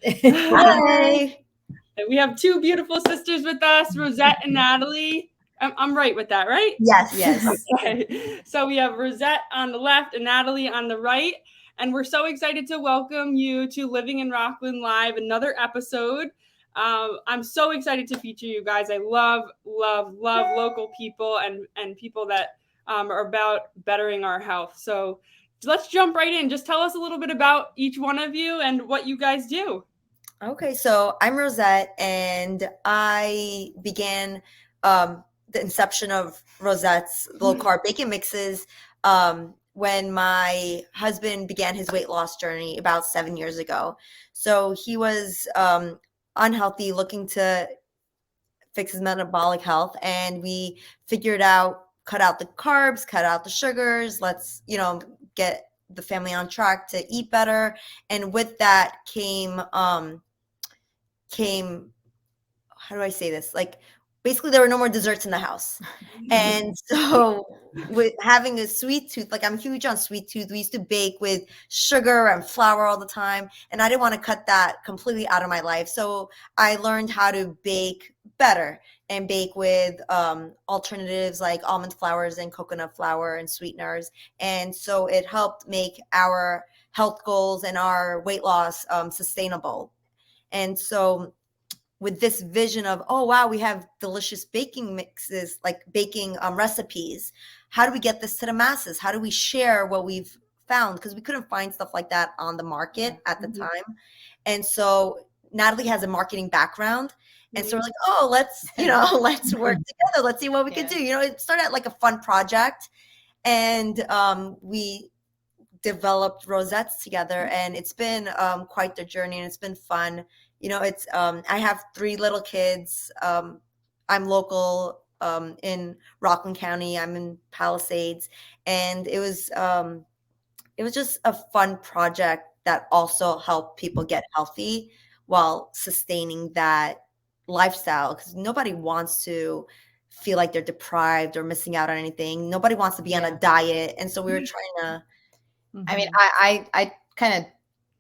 Hi. We have two beautiful sisters with us, Rosette and Natalie. I'm right with that, right? Yes. Yes. Okay. So we have Rosette on the left and Natalie on the right. And we're so excited to welcome you to Living in Rockland Live, another episode. I'm so excited to feature you guys. I love local people and people that are about bettering our health. So let's jump right in. Just tell us a little bit about each one of you and what you guys do. Okay, so I'm Rosette, and I began the inception of Rosette's low carb bacon mixes when my husband began his weight loss journey about 7 years ago. So he was unhealthy, looking to fix his metabolic health, and we figured out cut out the carbs, cut out the sugars. Let's get the family on track to eat better, and with that came how do I say this? Like, basically there were no more desserts in the house. And so with having a sweet tooth, like I'm huge on sweet tooth. We used to bake with sugar and flour all the time, and I didn't want to cut that completely out of my life. So I learned how to bake better and bake with alternatives like almond flours and coconut flour and sweeteners. And so it helped make our health goals and our weight loss sustainable. And so with this vision of, oh, wow, we have delicious baking mixes, like baking recipes. How do we get this to the masses? How do we share what we've found? Because we couldn't find stuff like that on the market at the time. And so Natalie has a marketing background. And so we're like, oh, let's work together. Let's see what we can do. It started out like a fun project. And we developed Rosette's together, and it's been quite the journey, and it's been fun. It's I have 3 little kids. I'm local in Rockland County. I'm in Palisades, and it was just a fun project that also helped people get healthy while sustaining that lifestyle, because nobody wants to feel like they're deprived or missing out on anything. Nobody wants to be on a diet, and so we were trying to. I mean, I kind of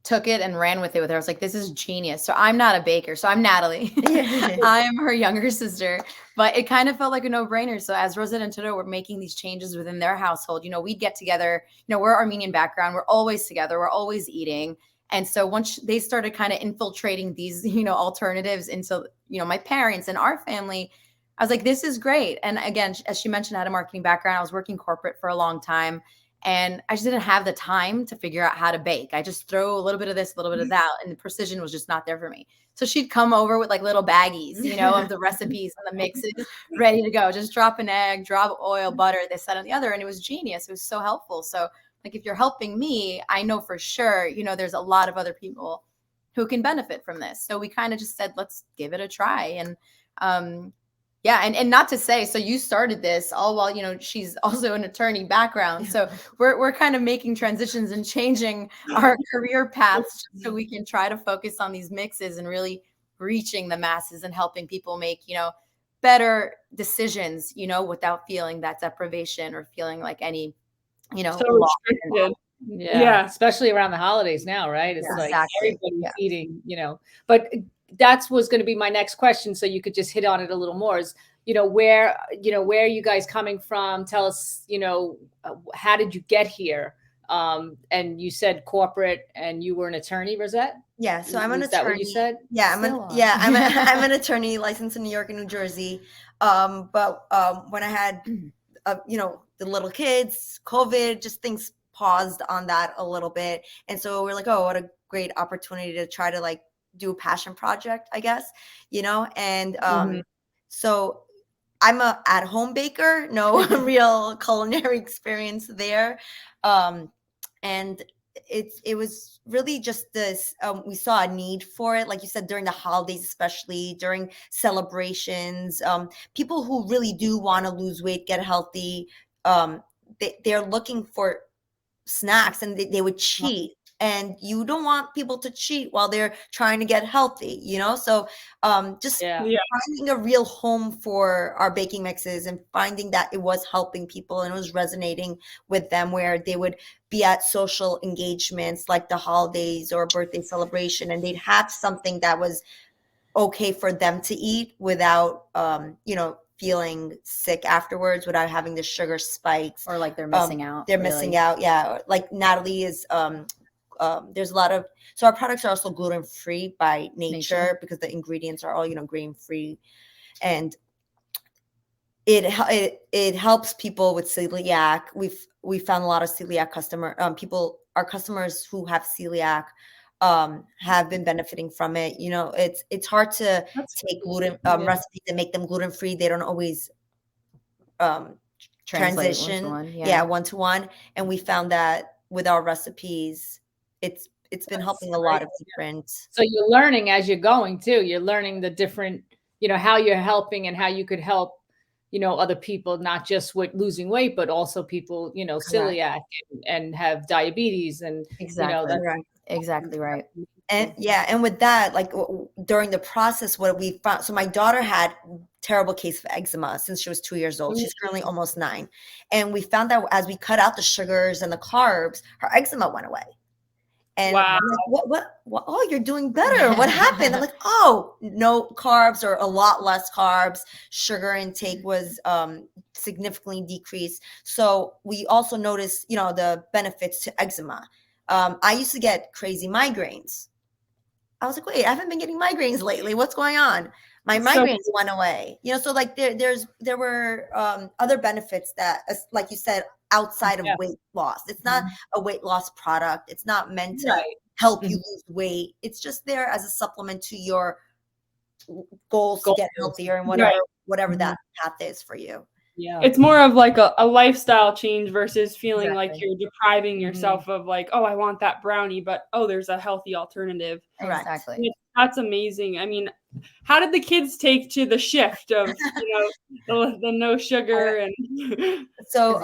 took it and ran with it. I was like, this is genius. So I'm not a baker. So I'm Natalie. I am her younger sister, but it kind of felt like a no-brainer. So as Rosette and Toto were making these changes within their household, we'd get together, we're Armenian background. We're always together. We're always eating. And so once they started kind of infiltrating these, alternatives into, my parents and our family, I was like, this is great. And again, as she mentioned, I had a marketing background. I was working corporate for a long time. And I just didn't have the time to figure out how to bake. I just throw a little bit of this, a little bit of that, and the precision was just not there for me. So she'd come over with like little baggies, of the recipes and the mixes ready to go. Just drop an egg, drop oil, butter, this, that, and the other. And it was genius. It was so helpful. So like, if you're helping me, I know for sure, there's a lot of other people who can benefit from this. So we kind of just said, let's give it a try. And yeah. And not to say, so you started this all while, she's also an attorney background. So we're kind of making transitions and changing our career paths so we can try to focus on these mixes and really reaching the masses and helping people make, better decisions, without feeling that deprivation or feeling like any, so loss. Yeah, especially around the holidays now, right? It's like everybody's eating, but that's was going to be my next question. So you could just hit on it a little more is, where are you guys coming from? Tell us, how did you get here? And you said corporate, and you were an attorney, Rosette? Yeah. So I'm an attorney. Is that what you said? Yeah. I'm an attorney licensed in New York and New Jersey. But when I had, the little kids, COVID, just things paused on that a little bit. And so we're like, oh, what a great opportunity to try to like do a passion project, I guess, and so I'm a at-home baker, no real culinary experience there. And it was really just this, we saw a need for it, like you said, during the holidays, especially during celebrations. People who really do want to lose weight, get healthy, they're looking for snacks, and they would cheat and you don't want people to cheat while they're trying to get healthy, so just finding a real home for our baking mixes and finding that it was helping people and it was resonating with them, where they would be at social engagements like the holidays or birthday celebration, and they'd have something that was okay for them to eat without feeling sick afterwards, without having the sugar spikes, or like they're missing out. Missing out. Yeah. Like Natalie is there's a lot of, so our products are also gluten-free by nature because the ingredients are all grain-free, and it helps people with celiac. We found a lot of celiac our customers who have celiac have been benefiting from it. It's hard to take gluten recipes and make them gluten-free. They don't always transition one-to-one. And we found that with our recipes, it's been helping a lot of different. So you're learning as you're going too. You're learning the different, how you're helping and how you could help, other people, not just with losing weight, but also people, celiac and have diabetes and Exactly right. And with that, like during the process, what we found, so my daughter had terrible case of eczema since she was 2 years old. She's currently almost 9. And we found that as we cut out the sugars and the carbs, her eczema went away. And wow. I'm like, what? Oh, you're doing better. What happened? I'm like, oh, no carbs or a lot less carbs. Sugar intake was significantly decreased. So we also noticed, the benefits to eczema. I used to get crazy migraines. I was like, wait, I haven't been getting migraines lately. What's going on? My migraines went away. So like there were other benefits that, like you said, outside of weight loss. It's not a weight loss product. It's not meant to help you lose weight. It's just there as a supplement to your goals to get healthier and whatever that path is for you. Yeah. It's more of like a lifestyle change versus feeling like you're depriving yourself of like, oh, I want that brownie, but there's a healthy alternative. Exactly. That's amazing. I mean, how did the kids take to the shift of the no sugar and so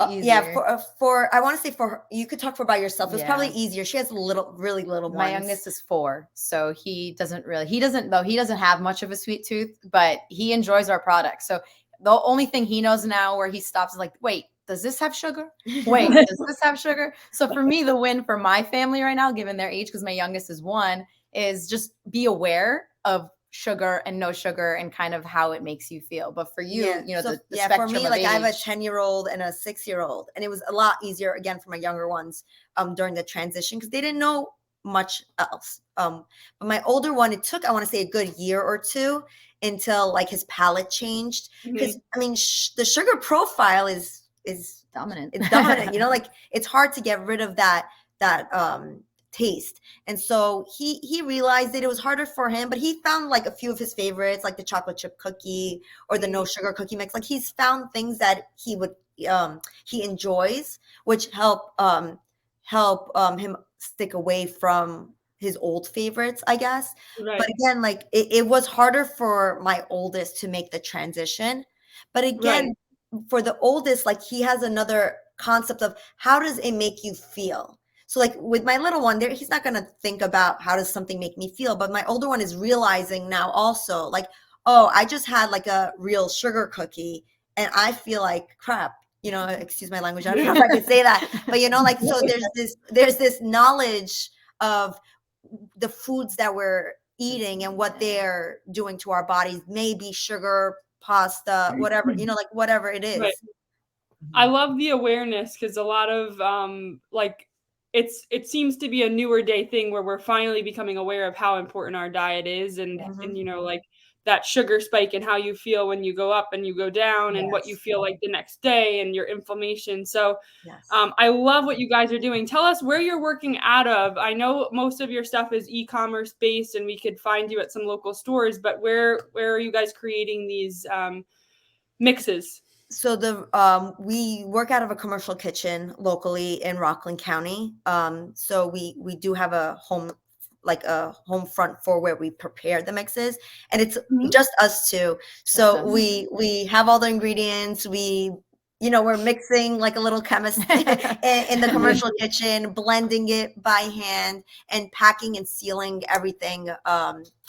for I want to say for her, you could talk for by yourself. It's probably easier. She has really little ones. My youngest is 4, so he doesn't have much of a sweet tooth, but he enjoys our products. So the only thing he knows now where he stops is like, wait, does this have sugar? Wait, does this have sugar? So for me, the win for my family right now, given their age, because my youngest is 1, is just be aware of sugar and no sugar and kind of how it makes you feel. But for you, the spectrum for me, of like age, I have a 10-year-old and a 6-year-old, and it was a lot easier again for my younger ones during the transition because they didn't know much else. But my older one, it took, I want to say, a good year or 2 until like his palate changed. Because I mean, the sugar profile is dominant. It's dominant. Like it's hard to get rid of that taste. And so he realized that it was harder for him, but he found like a few of his favorites, like the chocolate chip cookie or the no sugar cookie mix. Like he's found things that he enjoys, which help him stick away from his old favorites, I guess. Right. But again, like it was harder for my oldest to make the transition. But again, for the oldest, like he has another concept of how does it make you feel? So like with my little one there, he's not going to think about how does something make me feel. But my older one is realizing now also like, oh, I just had like a real sugar cookie and I feel like crap. Excuse my language. I don't know if I can say that, but like, so there's this knowledge of the foods that we're eating and what they're doing to our bodies, maybe sugar, pasta, whatever, like whatever it is. Right. I love the awareness because a lot of it seems to be a newer day thing where we're finally becoming aware of how important our diet is and like that sugar spike and how you feel when you go up and you go down and what you feel like the next day and your inflammation. So I love what you guys are doing. Tell us where you're working out of. I know most of your stuff is e-commerce based and we could find you at some local stores, but where are you guys creating these mixes? So we work out of a commercial kitchen locally in Rockland County. So we do have a home front for where we prepare the mixes, and it's just us two. So we have all the ingredients. We we're mixing like a little chemist in the commercial kitchen, blending it by hand and packing and sealing everything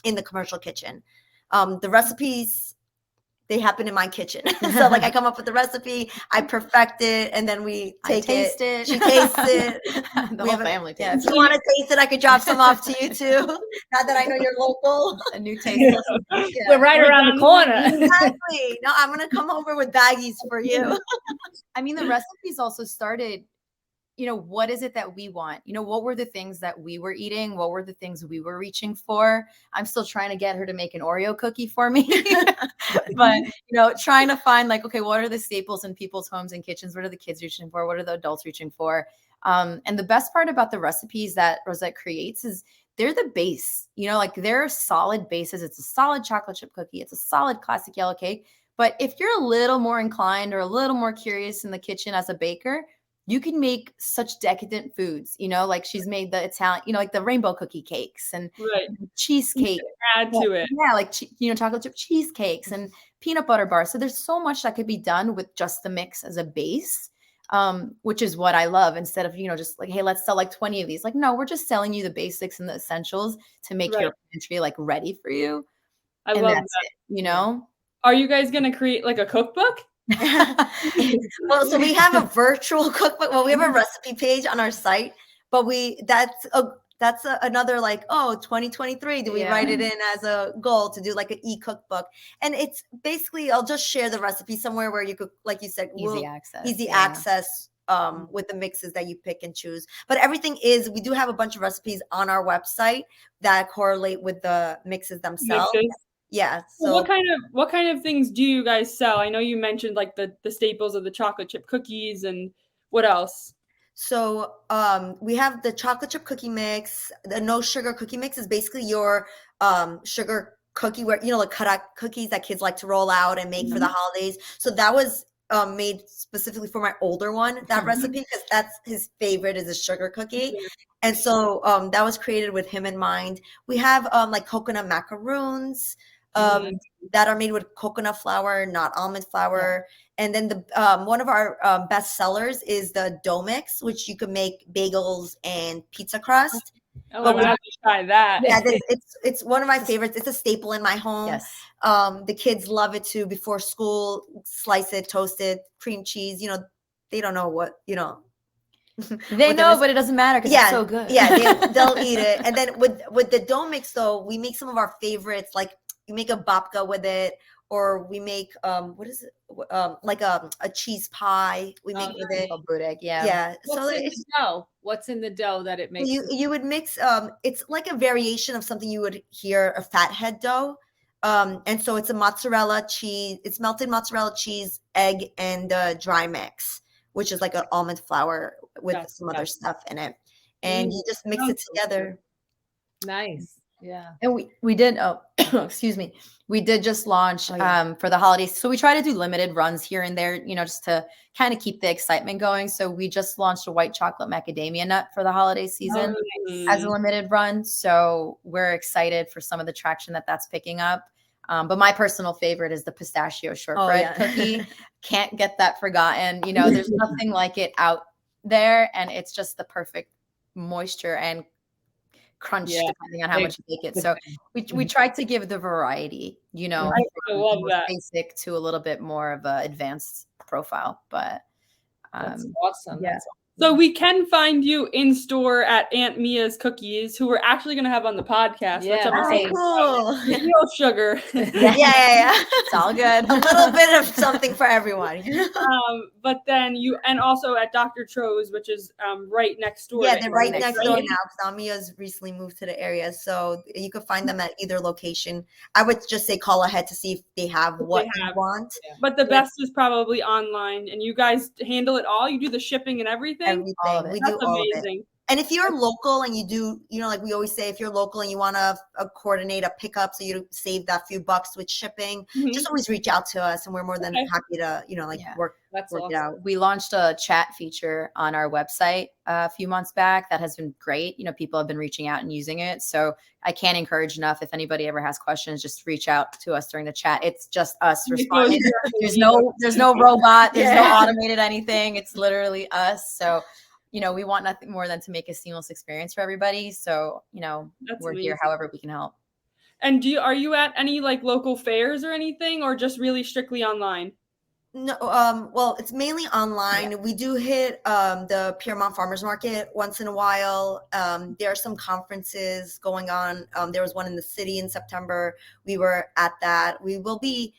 in the commercial kitchen. The recipes, they happen in my kitchen. So like I come up with the recipe, I perfect it, and then we taste it. She tastes it. The whole family tastes it. If you want to taste it, I could drop some off to you too. Now that I know you're local. A new taste. We're right around the corner. Exactly. No, I'm gonna come over with baggies for you. I mean, the recipes also started, what is it that we want? What were the things that we were eating? What were the things we were reaching for? I'm still trying to get her to make an Oreo cookie for me. But, trying to find like, okay, what are the staples in people's homes and kitchens? What are the kids reaching for? What are the adults reaching for? And the best part about the recipes that Rosette creates is they're the base, like they're solid bases. It's a solid chocolate chip cookie. It's a solid classic yellow cake. But if you're a little more inclined or a little more curious in the kitchen as a baker, you can make such decadent foods, like she's made the Italian, like the rainbow cookie cakes and cheesecake. Add to it. Yeah, like, chocolate chip cheesecakes and peanut butter bars. So there's so much that could be done with just the mix as a base, which is what I love. Instead of, just like, hey, let's sell like 20 of these. Like, no, we're just selling you the basics and the essentials to make your pantry like ready for you. I love that. Are you guys going to create like a cookbook? Well, so we have a virtual cookbook. Well, we have a recipe page on our site, but that's another like, 2023. Do we write it in as a goal to do like an e-cookbook? And it's basically, I'll just share the recipe somewhere where you could, like you said, easy access with the mixes that you pick and choose. But everything we do have a bunch of recipes on our website that correlate with the mixes themselves. Yeah. So what kind of things do you guys sell? I know you mentioned like the staples of the chocolate chip cookies, and what else? So we have the chocolate chip cookie mix. The no sugar cookie mix is basically your sugar cookie where, like cut out cookies that kids like to roll out and make for the holidays. So that was made specifically for my older one, that recipe, because that's his favorite is a sugar cookie. And so that was created with him in mind. We have like coconut macaroons that are made with coconut flour, not almond flour. And then the one of our best sellers is the dough mix, which you can make bagels and pizza crust. Oh, I'm gonna have to try that. Yeah, it's one of my favorites. It's a staple in my home. Yes. The kids love it too. Before school, slice it, toast it, cream cheese. They don't know what They know, but it doesn't matter because it's so good. Yeah, they'll eat it. And then with the dough mix, though, we make some of our favorites. Like you make a babka with it, or we make what is it? Like a cheese pie. We make with it. A burek, yeah. What's in the dough that it makes? You would mix. It's like a variation of something you would hear a fathead dough. And so it's a mozzarella cheese. It's melted mozzarella cheese, egg, and dry mix, which is like an almond flour with some other stuff in it. And you just mix it together. Nice. Yeah. And we did, excuse me. We did just launch for the holidays. So we try to do limited runs here and there, just to kind of keep the excitement going. So we just launched a white chocolate macadamia nut for the holiday season as a limited run. So we're excited for some of the traction that's picking up. But my personal favorite is the pistachio shortbread cookie. Can't get that forgotten. There's nothing like it out there, and it's just the perfect moisture and crunch depending on how much you make it. So we try to give the variety, I love that. Basic to a little bit more of an advanced profile. But that's awesome. Yeah. So we can find you in store at Aunt Mia's Cookies, who we're actually going to have on the podcast. Yeah, which cool. Real sugar. Yeah. It's all good. A little bit of something for everyone. But then and also at Dr. Tro's, which is right next door. Yeah, they're right next door now because Aunt Mia's recently moved to the area. So you can find them at either location. I would just say call ahead to see if they have what you want. Yeah. But the best is probably online, and you guys handle it all. You do the shipping and everything. We do all of it. And if you're local and you do, like we always say, if you're local and you want to coordinate a pickup so you save that few bucks with shipping, just always reach out to us, and we're more than happy to, work it out. We launched a chat feature on our website a few months back that has been great. People have been reaching out and using it. So I can't encourage enough. If anybody ever has questions, just reach out to us during the chat. It's just us responding. There's no robot. There's no automated anything. It's literally us. So we want nothing more than to make a seamless experience for everybody. So, we're amazing. Here however we can help. And are you at any local fairs or anything, or just really strictly online? No, well, it's mainly online. Yeah. We do hit the Piermont Farmers Market once in a while. There are some conferences going on. There was one in the city in September. We were at that. We will be,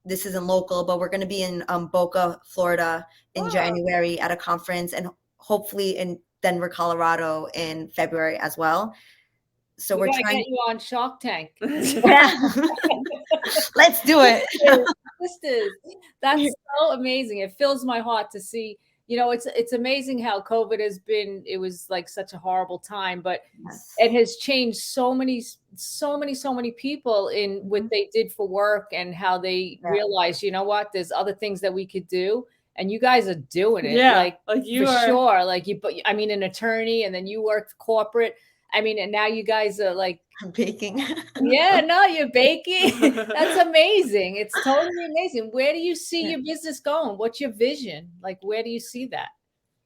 this isn't local, but we're going to be in Boca, Florida in January at a conference, and hopefully in Denver, Colorado in February as well. So we're trying to get you on Shark Tank. Let's do it. That's so amazing. It fills my heart to see, it's amazing how COVID has been. It was such a horrible time, but it has changed so many people in what they did for work and how they realized, there's other things that we could do. And you guys are doing it. Yeah. You for are sure. An attorney, and then you worked corporate. And now you guys are I'm baking. Yeah, no, you're baking. That's amazing. It's totally amazing. Where do you see your business going? What's your vision? Where do you see that?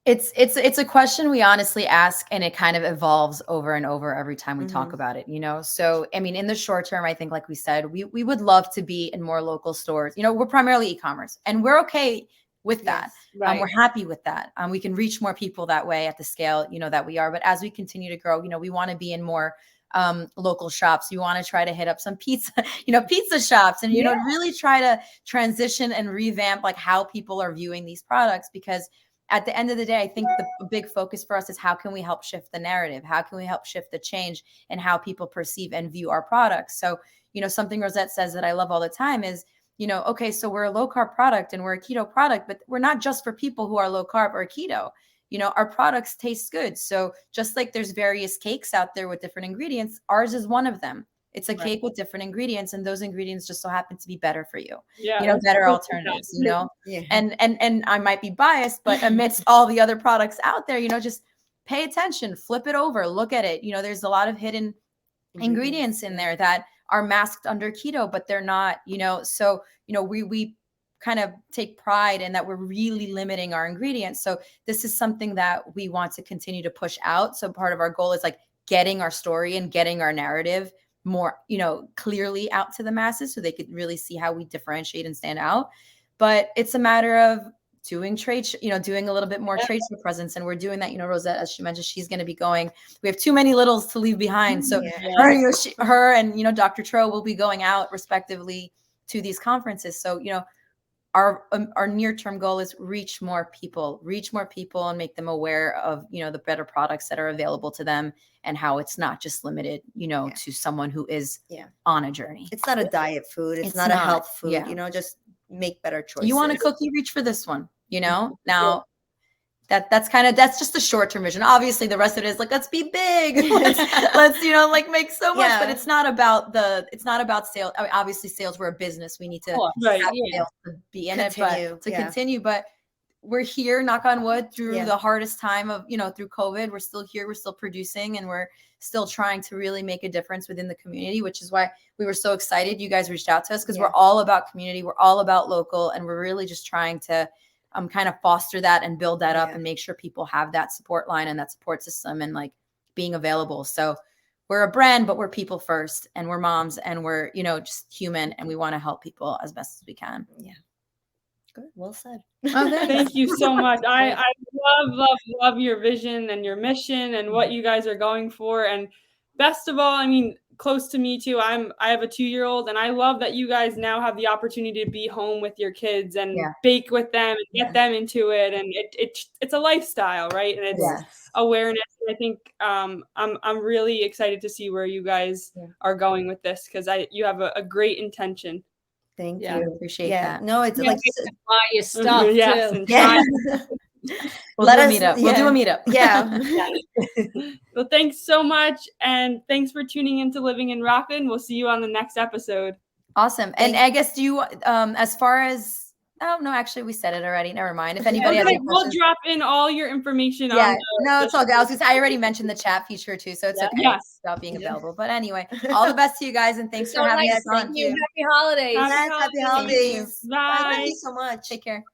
It's a question we honestly ask, and it kind of evolves over and over every time we talk about it, So, in the short term, I think, like we said, we would love to be in more local stores. We're primarily e-commerce, and we're okay with that. Right. We're happy with that. We can reach more people that way at the scale, that we are. But as we continue to grow, we want to be in more local shops. We want to try to hit up some pizza shops, and, really try to transition and revamp how people are viewing these products. Because at the end of the day, I think the big focus for us is how can we help shift the narrative? How can we help shift the change in how people perceive and view our products? So, something Rosette says that I love all the time is, okay, so we're a low carb product and we're a keto product, but we're not just for people who are low carb or keto. Our products taste good. So just like there's various cakes out there with different ingredients, ours is one of them. It's a cake with different ingredients, and those ingredients just so happen to be better for you. Yeah, better alternatives, Yeah. And I might be biased, but amidst all the other products out there, just pay attention, flip it over, look at it. There's a lot of hidden ingredients in there that are masked under keto, but they're not, so, we kind of take pride in that we're really limiting our ingredients. So this is something that we want to continue to push out. So part of our goal is getting our story and getting our narrative more, clearly out to the masses so they could really see how we differentiate and stand out. But it's a matter of doing doing a little bit more trade show presence. And we're doing that, Rosette, as she mentioned, she's going to be going, we have too many littles to leave behind. So her and, Dr. Tro will be going out respectively to these conferences. So, our near-term goal is reach more people and make them aware of, the better products that are available to them and how it's not just limited, to someone who is on a journey. It's not a diet food. It's not a health food, just make better choices. You want a cookie, reach for this one, now that's just the short-term vision. Obviously the rest of it is let's be big. let's make so much, but it's not about sales. Obviously sales, we're a business. We need to have sales to be in it, but to continue, but we're here, knock on wood, through the hardest time of, through COVID. We're still here, we're still producing, and we're still trying to really make a difference within the community, which is why we were so excited you guys reached out to us, because we're all about community, we're all about local, and we're really just trying to kind of foster that and build that up and make sure people have that support line and that support system and being available. So we're a brand, but we're people first, and we're moms, and we're, just human, and we want to help people as best as we can. Yeah. Good. Well said. Thank you so much. I love your vision and your mission and what you guys are going for. And best of all, close to me too. I have a 2-year-old, and I love that you guys now have the opportunity to be home with your kids and bake with them and get them into it. And it's a lifestyle, right? And it's awareness. And I think I'm really excited to see where you guys are going with this, because you have a great intention. Thank you. Appreciate that. No, it's buy your stuff too. And We'll do a meetup. We'll do a meetup. Yeah. Well, thanks so much. And thanks for tuning into Living in Rockland. We'll see you on the next episode. Awesome. And I guess, do you, as far as, oh, no, actually, we said it already. Never mind. If anybody has any questions. We'll drop in all your information. Yeah, no, it's all good. I was gonna say, I already mentioned the chat feature too, so it's okay. Yes. About being available. But anyway, all the best to you guys, and thanks for having us on too. Happy holidays. Happy holidays. Bye. Thank you so much. Take care.